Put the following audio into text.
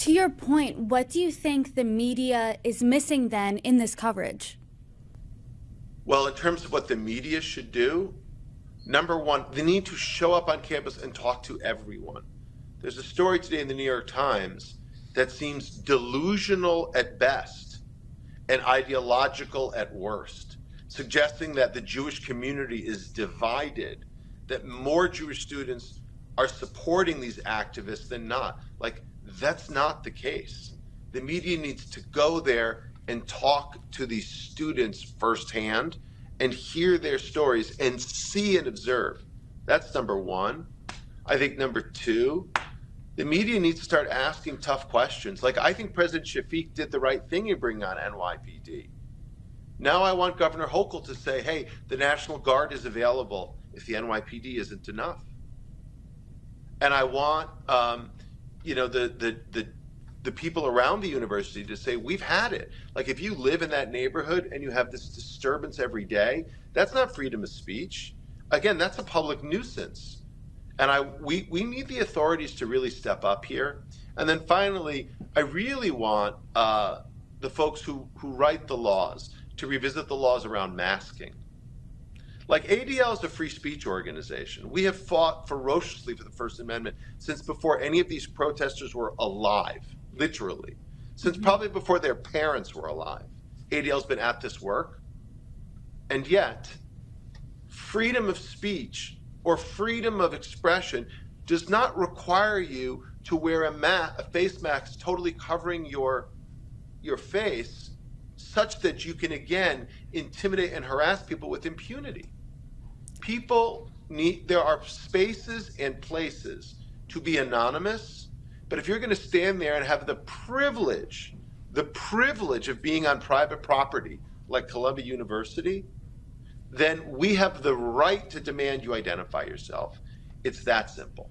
To your point, what do you think the media is missing then in this coverage? Well, in terms of what the media should do, number one, they need to show up on campus and talk to everyone. There's a story today in the New York Times that seems delusional at best and ideological at worst, suggesting that the Jewish community is divided, that more Jewish students are supporting these activists than not. Like, that's not the case. The media needs to go there and talk to these students firsthand and hear their stories and see and observe. That's number one. I think number two, the media needs to start asking tough questions. Like, I think President Shafiq did the right thing in bringing on NYPD. Now I want Governor Hochul to say, hey, the National Guard is available if the NYPD isn't enough. And I want the people around the university to say, we've had it. Like, if you live in that neighborhood and you have this disturbance every day, that's not freedom of speech. Again, that's a public nuisance. And we need the authorities to really step up here. And then finally, I really want the folks who write the laws to revisit the laws around masking. Like, ADL is a free speech organization. We have fought ferociously for the First Amendment since before any of these protesters were alive, literally. Since probably before their parents were alive. ADL's been at this work. And yet, freedom of speech or freedom of expression does not require you to wear a face mask totally covering your face, such that you can, again, intimidate and harass people with impunity. There are spaces and places to be anonymous, but if you're going to stand there and have the privilege of being on private property like Columbia University, then we have the right to demand you identify yourself. It's that simple.